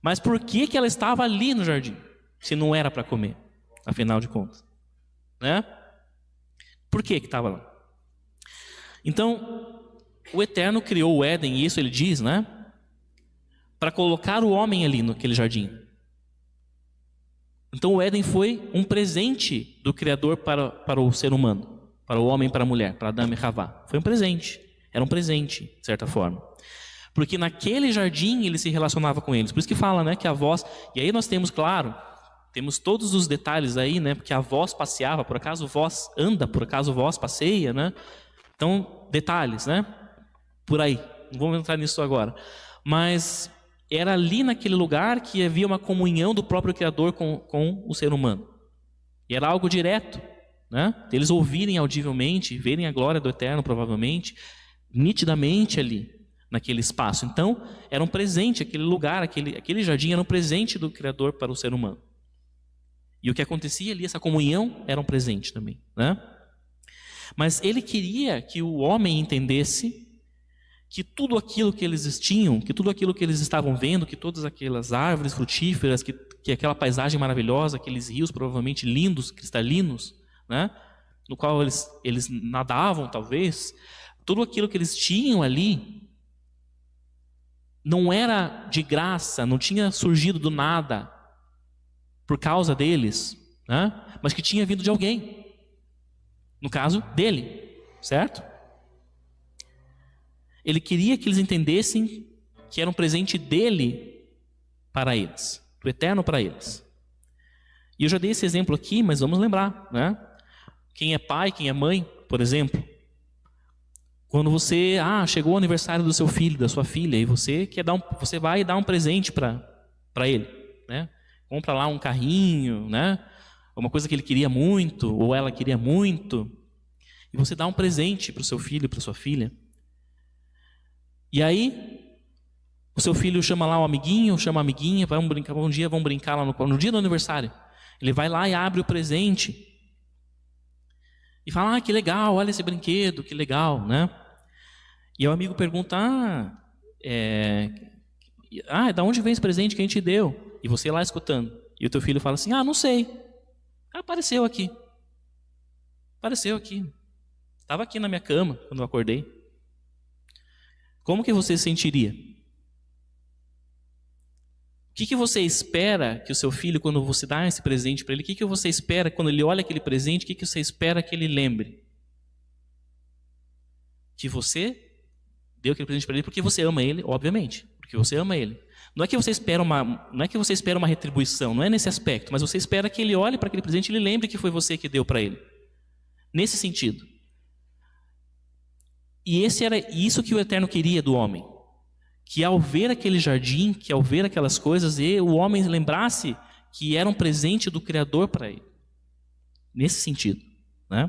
Mas por que ela estava ali no jardim, se não era para comer, afinal de contas, né? Por que estava lá? Então, o Eterno criou o Éden, e isso ele diz, né? Para colocar o homem ali naquele jardim. Então o Éden foi um presente do Criador para o ser humano, para o homem e para a mulher, para Adão e Havá. Foi um presente, era um presente, de certa forma. Porque naquele jardim ele se relacionava com eles. Por isso que fala, né, que a voz... E aí nós temos, claro, temos todos os detalhes aí, né? Porque a voz passeava, por acaso voz anda, por acaso voz passeia, né? Então, detalhes, né? Por aí, não vamos entrar nisso agora. Mas era ali naquele lugar que havia uma comunhão do próprio Criador com o ser humano. E era algo direto, né? Eles ouvirem audivelmente, verem a glória do Eterno, provavelmente, nitidamente ali, naquele espaço. Então, era um presente, aquele lugar, aquele jardim era um presente do Criador para o ser humano. E o que acontecia ali, essa comunhão, era um presente também, né? Mas ele queria que o homem entendesse que tudo aquilo que eles tinham, que tudo aquilo que eles estavam vendo, que todas aquelas árvores frutíferas, que aquela paisagem maravilhosa, aqueles rios provavelmente lindos, cristalinos, né? No qual eles nadavam talvez, tudo aquilo que eles tinham ali não era de graça, não tinha surgido do nada por causa deles, né? Mas que tinha vindo de alguém, no caso dele, certo? Ele queria que eles entendessem que era um presente dele para eles, do Eterno para eles. E eu já dei esse exemplo aqui, mas vamos lembrar, né? Quem é pai, quem é mãe, por exemplo, quando você, chegou o aniversário do seu filho, da sua filha, e você você vai dar um presente para ele, né? Compra lá um carrinho, né? Uma coisa que ele queria muito, ou ela queria muito, e você dá um presente para o seu filho, para sua filha. E aí, o seu filho chama lá o amiguinho, chama a amiguinha, vão brincar lá no dia do aniversário. Ele vai lá e abre o presente. E fala, que legal, olha esse brinquedo, que legal, né? E o amigo pergunta, da onde vem esse presente que a gente deu? E você lá escutando. E o teu filho fala assim, não sei. Apareceu aqui. Estava aqui na minha cama, quando eu acordei. Como que você se sentiria? O que você espera que o seu filho, quando você dá esse presente para ele, o que você espera quando ele olha aquele presente, o que você espera que ele lembre? Que você deu aquele presente para ele porque você ama ele, obviamente, porque você ama ele. Não é que você espera uma retribuição, não é nesse aspecto, mas você espera que ele olhe para aquele presente e ele lembre que foi você que deu para ele. Nesse sentido. E era isso que o Eterno queria do homem. Que ao ver aquele jardim, que ao ver aquelas coisas, o homem lembrasse que era um presente do Criador para ele. Nesse sentido, né?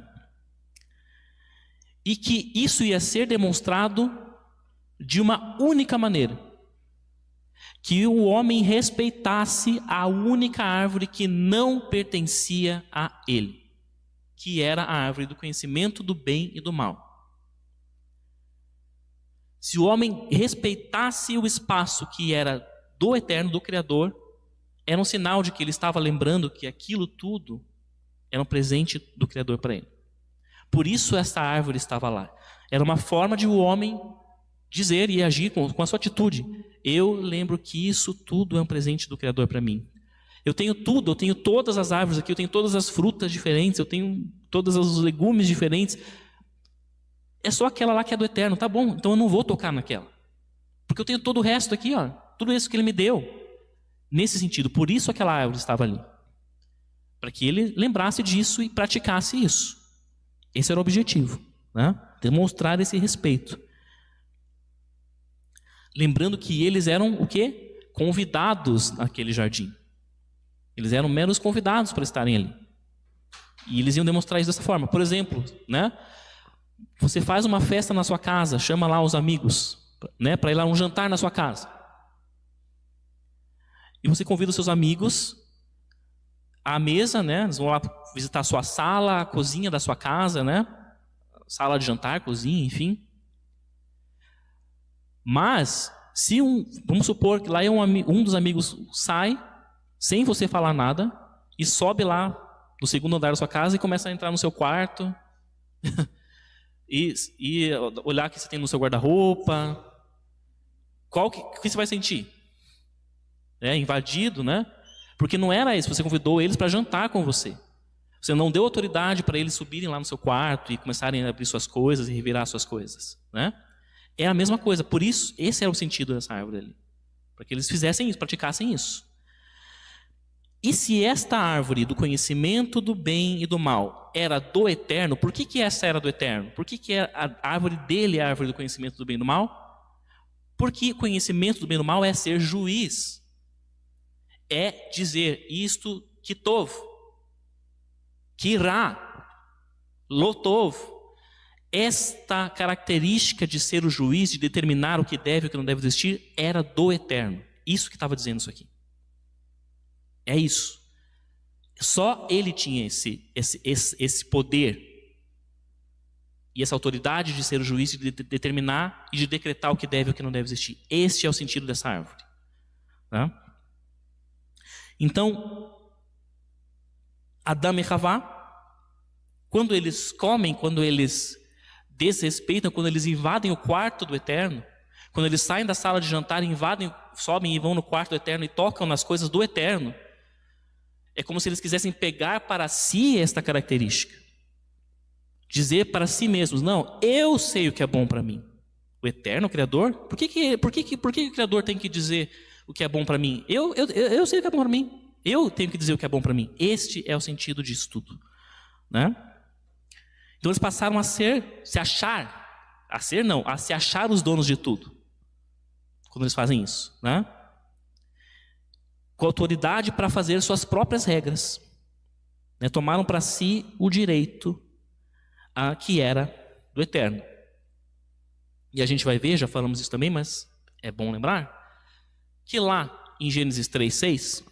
E que isso ia ser demonstrado de uma única maneira. Que o homem respeitasse a única árvore que não pertencia a ele. Que era a árvore do conhecimento do bem e do mal. Se o homem respeitasse o espaço que era do Eterno, do Criador, era um sinal de que ele estava lembrando que aquilo tudo era um presente do Criador para ele. Por isso essa árvore estava lá. Era uma forma de o homem dizer e agir com a sua atitude. Eu lembro que isso tudo é um presente do Criador para mim. Eu tenho tudo, eu tenho todas as árvores aqui, eu tenho todas as frutas diferentes, eu tenho todos os legumes diferentes. É só aquela lá que é do Eterno, tá bom, então eu não vou tocar naquela. Porque eu tenho todo o resto aqui, tudo isso que ele me deu. Nesse sentido, por isso aquela árvore estava ali. para que ele lembrasse disso e praticasse isso. Esse era o objetivo, né? Demonstrar esse respeito. Lembrando que eles eram o quê? Convidados naquele jardim. Eles eram meros convidados para estarem ali. E eles iam demonstrar isso dessa forma. Por exemplo, né? Você faz uma festa na sua casa, chama lá os amigos, né? Para ir lá um jantar na sua casa. E você convida os seus amigos à mesa, né? Eles vão lá visitar a sua sala, a cozinha da sua casa, né? Sala de jantar, cozinha, enfim. Mas, se vamos supor que lá um dos amigos sai, sem você falar nada, e sobe lá no segundo andar da sua casa e começa a entrar no seu quarto, e olhar o que você tem no seu guarda-roupa, o que você vai sentir? Invadido, né? Porque não era isso, você convidou eles para jantar com você. Você não deu autoridade para eles subirem lá no seu quarto e começarem a abrir suas coisas e revirar suas coisas, né? É a mesma coisa, por isso, esse era o sentido dessa árvore ali. Para que eles fizessem isso, praticassem isso. E se esta árvore do conhecimento do bem e do mal era do eterno, por que essa era do eterno? Por que a árvore dele é a árvore do conhecimento do bem e do mal? Porque o conhecimento do bem e do mal é ser juiz. É dizer isto que tov, que ra, lotov. Esta característica de ser o juiz, de determinar o que deve e o que não deve existir, era do eterno. Isso que estava dizendo isso aqui. É isso. Só ele tinha esse poder e essa autoridade de ser o juiz, de determinar e de decretar o que deve e o que não deve existir. Este é o sentido dessa árvore. Tá? Então, Adão e Havá, quando eles comem, quando eles desrespeitam, quando eles invadem o quarto do eterno, quando eles saem da sala de jantar, sobem e vão no quarto do eterno e tocam nas coisas do eterno, é como se eles quisessem pegar para si esta característica. Dizer para si mesmos, não, eu sei o que é bom para mim. O eterno, o Criador, por que o Criador tem que dizer o que é bom para mim? Eu sei o que é bom para mim. Eu tenho que dizer o que é bom para mim. Este é o sentido disso tudo, né? Então eles passaram a se achar os donos de tudo. Quando eles fazem isso, né? Com autoridade para fazer suas próprias regras, né? Tomaram para si o direito que era do eterno. E a gente vai ver, já falamos isso também, mas é bom lembrar que lá em Gênesis 3:6,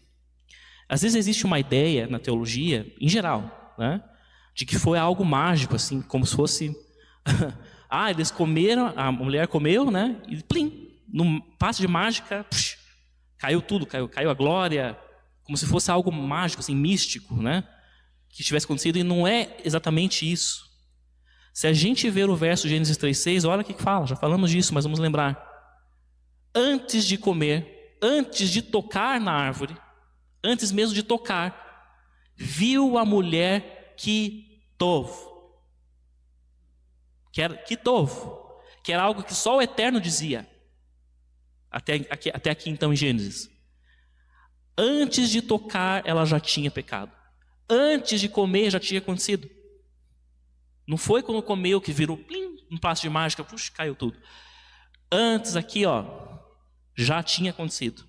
às vezes existe uma ideia na teologia, em geral, né, de que foi algo mágico, assim, como se fosse eles comeram, a mulher comeu, né, e plim, num passe de mágica, caiu tudo, caiu a glória, como se fosse algo mágico, assim, místico, né, que tivesse acontecido, e não é exatamente isso. Se a gente ver o verso de Gênesis 3:6, olha o que fala, já falamos disso, mas vamos lembrar. Antes de comer, antes de tocar na árvore, antes mesmo de tocar, viu a mulher que tov, que era algo que só o Eterno dizia, até aqui então em Gênesis. Antes de tocar, ela já tinha pecado. Antes de comer, já tinha acontecido. Não foi quando comeu que virou plim, um passo de mágica, caiu tudo. Antes aqui, já tinha acontecido.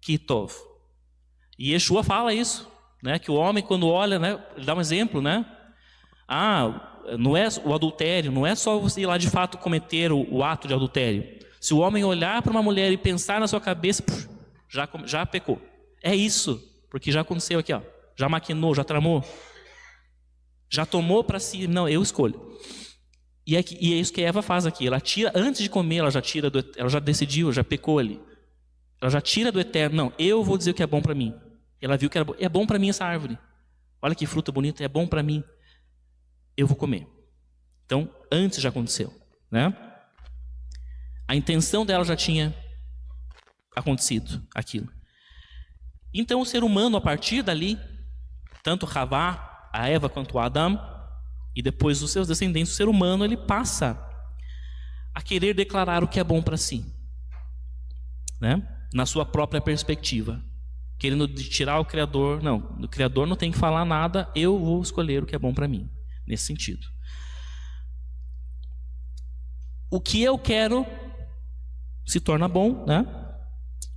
Kitov. E Yeshua fala isso, né? Que o homem quando olha, né? Ele dá um exemplo, né? Não é o adultério, não é só você ir lá de fato cometer o ato de adultério. Se o homem olhar para uma mulher e pensar na sua cabeça, já pecou. É isso, porque já aconteceu aqui, já maquinou, já tramou. Já tomou para si, não, eu escolho. E é isso que a Eva faz aqui. Ela tira, antes de comer, ela já decidiu, já pecou ali. Ela já tira do eterno. Não, eu vou dizer o que é bom para mim. Ela viu que era bom. É bom para mim essa árvore. Olha que fruta bonita, é bom para mim. Eu vou comer. Então, antes já aconteceu, né? A intenção dela já tinha acontecido aquilo. Então, o ser humano, a partir dali, tanto Havá, a Eva quanto o Adão, e depois os seus descendentes, o ser humano, ele passa a querer declarar o que é bom para si, né? Na sua própria perspectiva. querendo tirar o Criador. Não, o Criador não tem que falar nada, eu vou escolher o que é bom para mim, nesse sentido. O que eu quero se torna bom, né?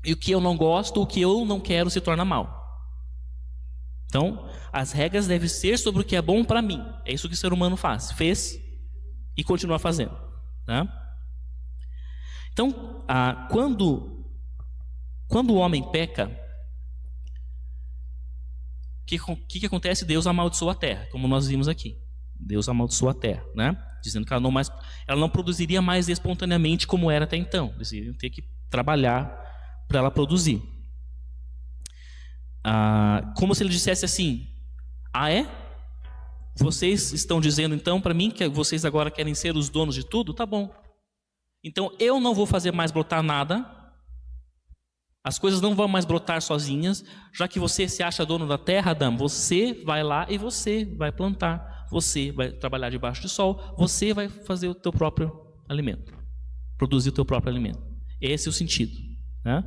E o que eu não gosto, o que eu não quero se torna mal. Então, as regras devem ser sobre o que é bom para mim. É isso que o ser humano fez e continua fazendo, né? Então, quando o homem peca, o que acontece? Deus amaldiçoa a terra, como nós vimos aqui. Deus amaldiçoa a terra, né? Dizendo que ela não produziria mais espontaneamente como era até então. Eles iriam ter que trabalhar para ela produzir. Como se ele dissesse assim: vocês estão dizendo então para mim que vocês agora querem ser os donos de tudo? Tá bom. Então eu não vou fazer mais brotar nada. As coisas não vão mais brotar sozinhas. Já que você se acha dono da terra, Adão, você vai lá e você vai plantar. Você vai trabalhar debaixo do sol. Você vai fazer o teu próprio alimento. Produzir o teu próprio alimento. Esse é o sentido, né?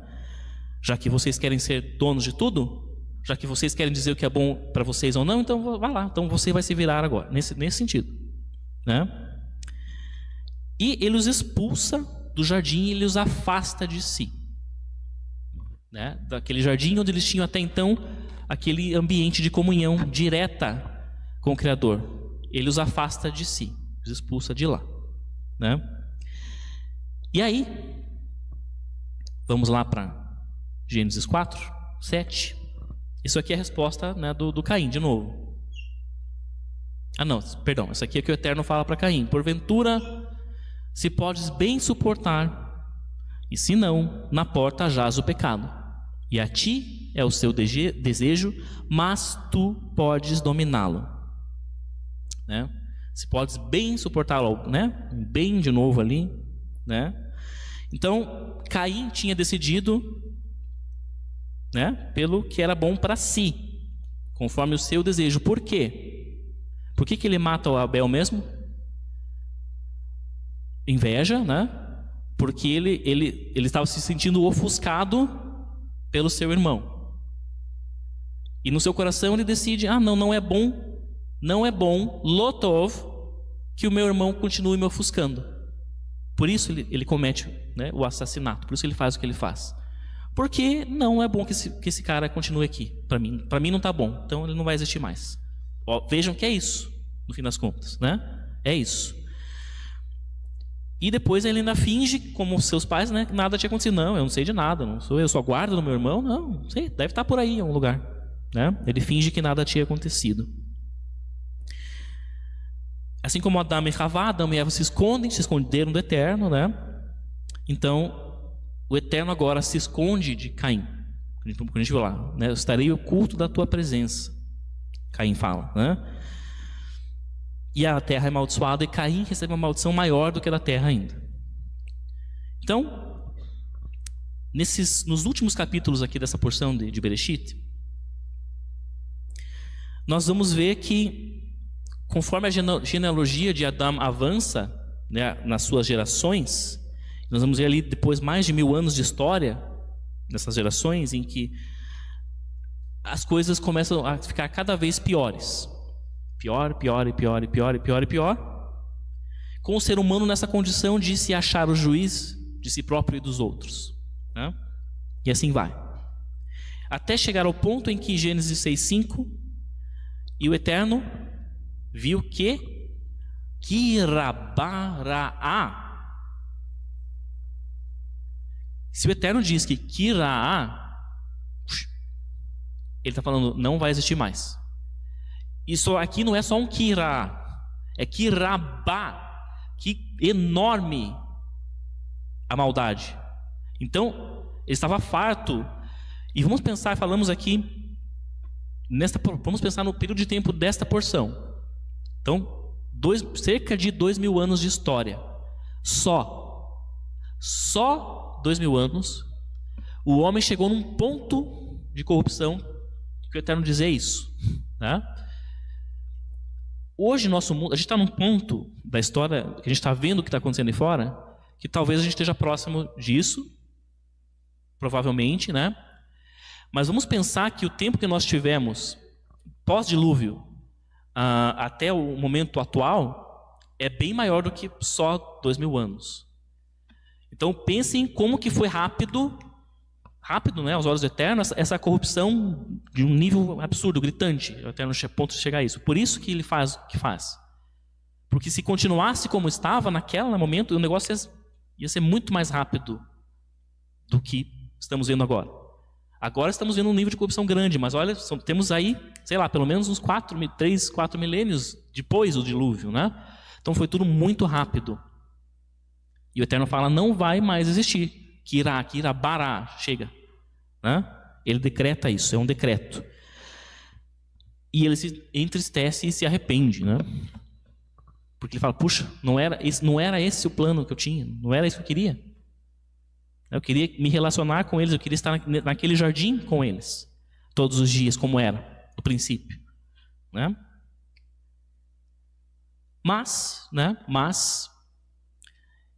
Já que vocês querem ser donos de tudo, já que vocês querem dizer o que é bom para vocês ou não, então vai lá. Então você vai se virar agora, nesse sentido, né? E ele os expulsa do jardim e ele os afasta de si, né? Daquele jardim onde eles tinham até então aquele ambiente de comunhão direta com o Criador. Ele os afasta de si, os expulsa de lá, né? E aí, vamos lá para Gênesis 4, 7. Isso aqui é a resposta, né, do Caim, de novo. Perdão, isso aqui é que o Eterno fala para Caim: porventura, se podes bem suportar, e se não, na porta jaz o pecado, e a ti é o seu desejo, mas tu podes dominá-lo, né? Se podes bem suportá-lo, né? Bem de novo ali, né? Então Caim tinha decidido, né, pelo que era bom para si, conforme o seu desejo. Por quê? Por que ele mata o Abel mesmo? Inveja, né? Porque ele estava se sentindo ofuscado pelo seu irmão. E no seu coração ele decide: não é bom, Lotov, que o meu irmão continue me ofuscando. Por isso ele comete, né, o assassinato. Por isso ele faz o que ele faz. Porque não é bom que esse cara continue aqui. Para mim não está bom. Então ele não vai existir mais. Vejam que é isso, no fim das contas, né? É isso. E depois ele ainda finge, como seus pais, né, que nada tinha acontecido. Não, eu não sei de nada. Não sou eu, sou a guarda do meu irmão. Não sei, deve estar por aí em algum lugar, né? Ele finge que nada tinha acontecido. Assim como Adão e Havá, Adão e Eva se esconderam do Eterno, né? Então o Eterno agora se esconde de Caim. Quando a gente viu lá, né? Eu estarei oculto da tua presença, Caim fala, né? E a terra é amaldiçoada, e Caim recebe uma maldição maior do que a da terra ainda. Então, nos últimos capítulos aqui dessa porção de Bereshit, nós vamos ver que, conforme a genealogia de Adão avança, né, nas suas gerações, nós vamos ver ali depois mais de 1000 anos de história nessas gerações, em que as coisas começam a ficar cada vez piores. Pior, com o ser humano nessa condição de se achar o juiz de si próprio e dos outros, né? E assim vai, até chegar ao ponto em que Gênesis 6:5, e o Eterno viu que Kirabaraá. Se o Eterno diz que Kiraá, ele está falando não vai existir mais. Isso aqui não é só um Kiraá, é Kirabá, que enorme a maldade. Então ele estava farto. E vamos pensar, falamos aqui vamos pensar no período de tempo desta porção. Então cerca de 2000 anos de história. Só 2000 anos, o homem chegou num ponto de corrupção que o Eterno diz isso, né? Hoje, nosso mundo, a gente está num ponto da história que a gente está vendo o que está acontecendo aí fora, que talvez a gente esteja próximo disso, provavelmente, né? Mas vamos pensar que o tempo que nós tivemos pós-dilúvio até o momento atual é bem maior do que só 2000 anos. Então pensem como que foi rápido, né, aos olhos do Eterno, essa corrupção de um nível absurdo, gritante. O Eterno chega a ponto de chegar a isso. Por isso que ele faz o que faz. Porque se continuasse como estava naquele momento, o negócio ia ser muito mais rápido do que estamos vendo agora. Agora estamos vendo um nível de corrupção grande, mas olha, temos aí, sei lá, pelo menos uns 3, 4 milênios depois do dilúvio, né? Então foi tudo muito rápido. E o Eterno fala, não vai mais existir. Kirá, bará, chega. Né? Ele decreta isso, é um decreto. E ele se entristece e se arrepende, né? Porque ele fala, puxa, não era esse o plano que eu tinha, não era isso que eu queria. Eu queria me relacionar com eles, eu queria estar naquele jardim com eles, todos os dias, como era, no princípio. Né? Mas,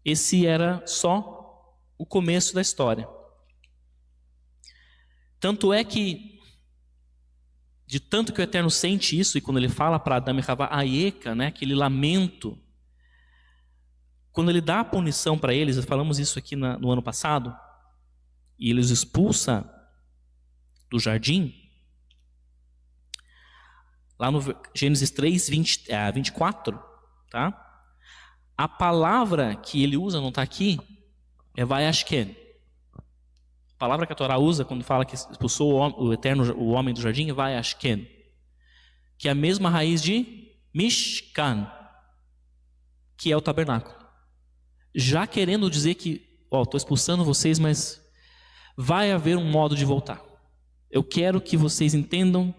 esse era só o começo da história. Tanto é que, de tanto que o Eterno sente isso, e quando ele fala para Adão e Havá, Aieca, né, aquele lamento, quando ele dá a punição para eles, falamos isso aqui no ano passado, e ele os expulsa do jardim, lá no Gênesis 3, 24, tá? A palavra que ele usa, não está aqui, é Vayashken. A palavra que a Torá usa quando fala que expulsou o Eterno, o homem do jardim, é Vayashken, que é a mesma raiz de Mishkan, que é o tabernáculo. Já querendo dizer que, estou expulsando vocês, mas vai haver um modo de voltar. Eu quero que vocês entendam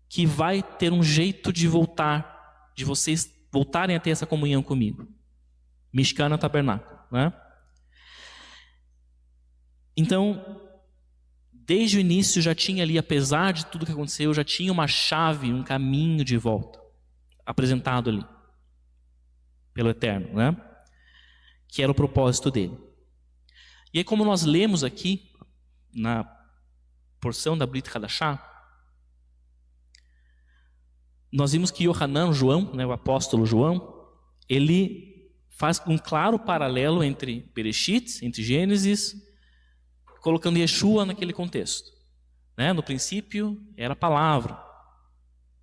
que vai ter um jeito de voltar, de vocês voltarem a ter essa comunhão comigo. Mishkan é o tabernáculo, né? Então, desde o início já tinha ali, apesar de tudo que aconteceu, já tinha uma chave, um caminho de volta apresentado ali pelo Eterno, né? Que era o propósito dele. E aí, como nós lemos aqui na porção da Brit Hadashah, nós vimos que Yohanan, João, né, o apóstolo João, ele faz um claro paralelo entre Bereshit, entre Gênesis, colocando Yeshua naquele contexto. Né? No princípio era a palavra.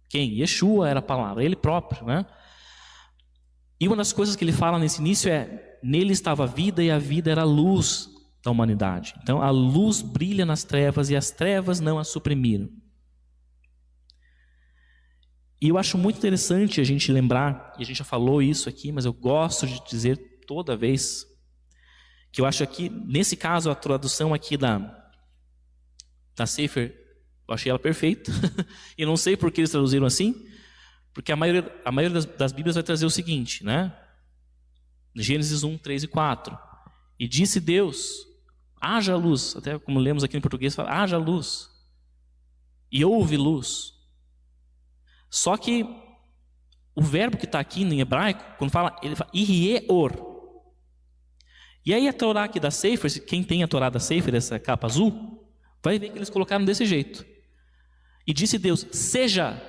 Quem? Yeshua era a palavra, ele próprio. Né? E uma das coisas que ele fala nesse início é: nele estava a vida e a vida era a luz da humanidade. Então a luz brilha nas trevas e as trevas não a suprimiram. E eu acho muito interessante a gente lembrar, e a gente já falou isso aqui, mas eu gosto de dizer toda vez, que eu acho aqui, nesse caso, a tradução aqui da Sefer, eu achei ela perfeita, e não sei por que eles traduziram assim, porque a maioria das Bíblias vai trazer o seguinte, né? Gênesis 1, 3 e 4. E disse Deus, haja luz, até como lemos aqui em português, fala, haja luz, e houve luz. Só que o verbo que está aqui em hebraico, quando fala, ele fala Irieor. E aí a Torá aqui da Sefer, quem tem a Torá da Sefer, essa capa azul, vai ver que eles colocaram desse jeito. E disse Deus, seja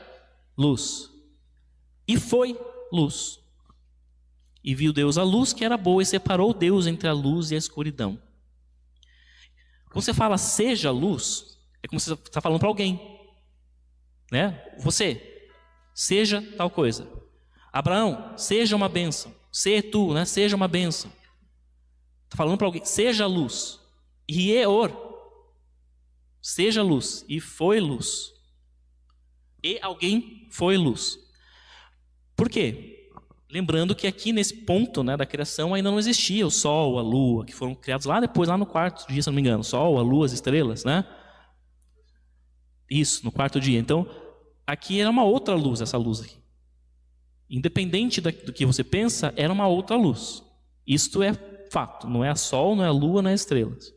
luz. E foi luz. E viu Deus a luz que era boa, e separou Deus entre a luz e a escuridão. Quando você fala seja luz, é como se você está falando para alguém. Né? Você, seja tal coisa. Abraão, seja uma bênção. Se tu, né? Seja uma bênção. Está falando para alguém, seja luz. Rieor, seja luz. E foi luz. E alguém foi luz. Por quê? Lembrando que aqui nesse ponto, né, da criação ainda não existia o sol, a lua, que foram criados lá depois, lá no quarto dia, se não me engano. O sol, a lua, as estrelas, né? Isso, no quarto dia. Então, aqui era uma outra luz, essa luz aqui. Independente do que você pensa, era uma outra luz. Isto é fato, não é a sol, não é a lua, não é as estrelas.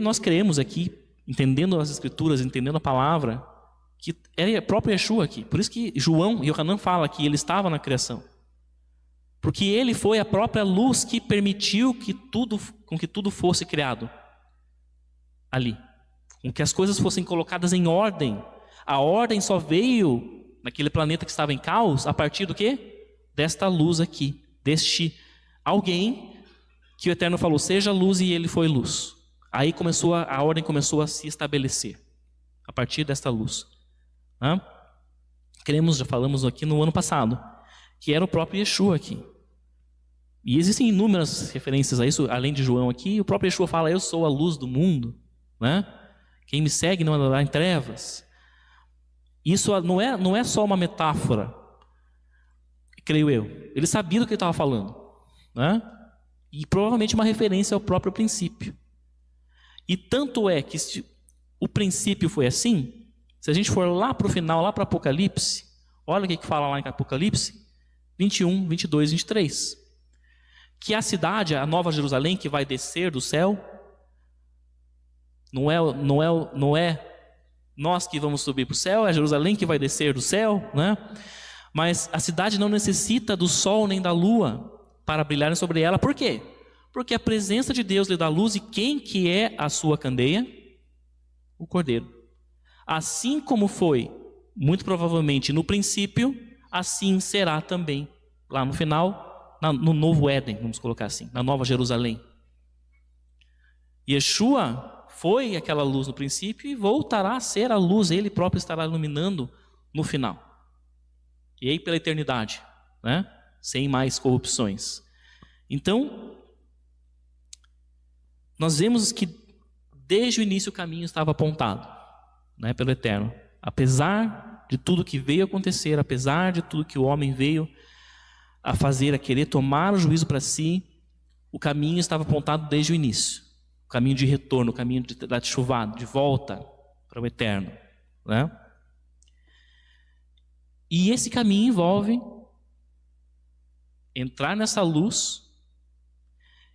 Nós cremos aqui, entendendo as escrituras, entendendo a palavra, que era o próprio Yeshua aqui. Por isso que João e Yohanan fala que ele estava na criação. Porque ele foi a própria luz que permitiu com que tudo fosse criado ali. com que as coisas fossem colocadas em ordem. A ordem só veio naquele planeta que estava em caos a partir do quê? Desta luz aqui, deste alguém que o Eterno falou, seja luz, e ele foi luz. Aí a ordem começou a se estabelecer, a partir desta luz. Já falamos aqui no ano passado, que era o próprio Yeshua aqui. E existem inúmeras referências a isso, além de João aqui. O próprio Yeshua fala, eu sou a luz do mundo, né? Quem me segue não andará em trevas. Isso não é só uma metáfora, creio eu. Ele sabia do que ele estava falando, né? E provavelmente uma referência ao próprio princípio. E tanto é que o princípio foi assim, se a gente for lá para o final, lá para Apocalipse, olha o que fala lá em Apocalipse 21, 22, 23. Que a cidade, a Nova Jerusalém, que vai descer do céu, não é nós que vamos subir para o céu, é Jerusalém que vai descer do céu, né? Mas a cidade não necessita do sol nem da lua para brilharem sobre ela. Por quê? Porque a presença de Deus lhe dá luz, e quem que é a sua candeia? O Cordeiro. Assim como foi, muito provavelmente no princípio, assim será também lá no final, no novo Éden, vamos colocar assim, na Nova Jerusalém. Yeshua foi aquela luz no princípio e voltará a ser a luz, ele próprio estará iluminando no final. E aí pela eternidade, né? Sem mais corrupções. Então, nós vemos que desde o início o caminho estava apontado, né, pelo Eterno. Apesar de tudo que veio acontecer, apesar de tudo que o homem veio a fazer, a querer tomar o juízo para si, o caminho estava apontado desde o início. O caminho de retorno, o caminho da chuvada, de volta para o Eterno, né? E esse caminho envolve entrar nessa luz.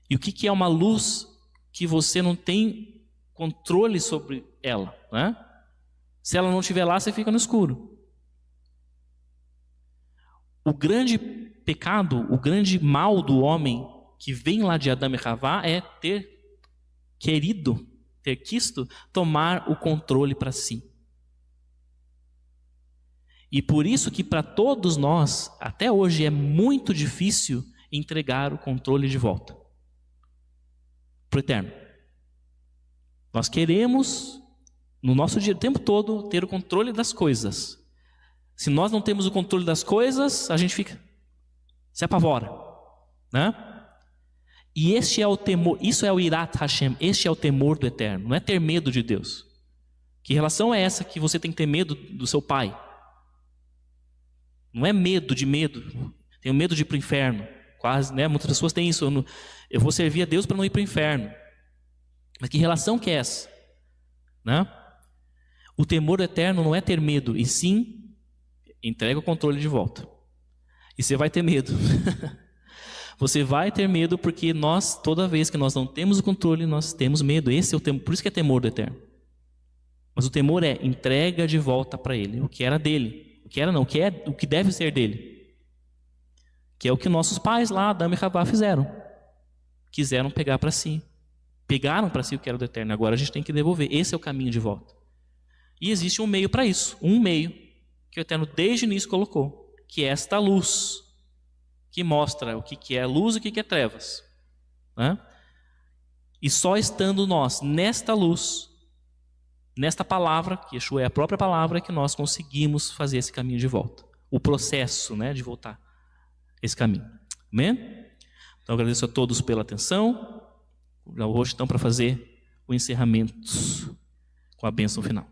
E o que é uma luz que você não tem controle sobre ela, né? Se ela não estiver lá, você fica no escuro. O grande pecado, o grande mal do homem que vem lá de Adão e Havá é ter quisto tomar o controle para si. E por isso que para todos nós, até hoje, é muito difícil entregar o controle de volta para o Eterno. Nós queremos, no nosso dia, o tempo todo, ter o controle das coisas. Se nós não temos o controle das coisas, a gente se apavora, né? E este é o temor, isso é o Irat Hashem, este é o temor do Eterno, não é ter medo de Deus. Que relação é essa que você tem que ter medo do seu pai? Não é medo, tenho medo de ir para o inferno, quase, né? Muitas pessoas têm isso, eu vou servir a Deus para não ir para o inferno. Mas que relação que é essa? Né? O temor do Eterno não é ter medo, e sim, entrega o controle de volta. E você vai ter medo. Você vai ter medo porque toda vez que nós não temos o controle, nós temos medo. Esse é o temor, por isso que é temor do Eterno. Mas o temor é entrega de volta para Ele, o que era dele. O que deve ser dele. Que é o que nossos pais lá, Adão e Havá, fizeram. Quiseram pegar para si. Pegaram para si o que era do Eterno. Agora a gente tem que devolver. Esse é o caminho de volta. E existe um meio para isso. Um meio que o Eterno desde o início colocou. Que é esta luz. Que mostra o que é luz e o que é trevas. Né? E só estando nós nesta luz, nesta palavra, que Yeshua é a própria palavra, que nós conseguimos fazer esse caminho de volta. O processo, né, de voltar esse caminho. Amém? Então agradeço a todos pela atenção. Hoje estão para fazer o encerramento com a bênção final.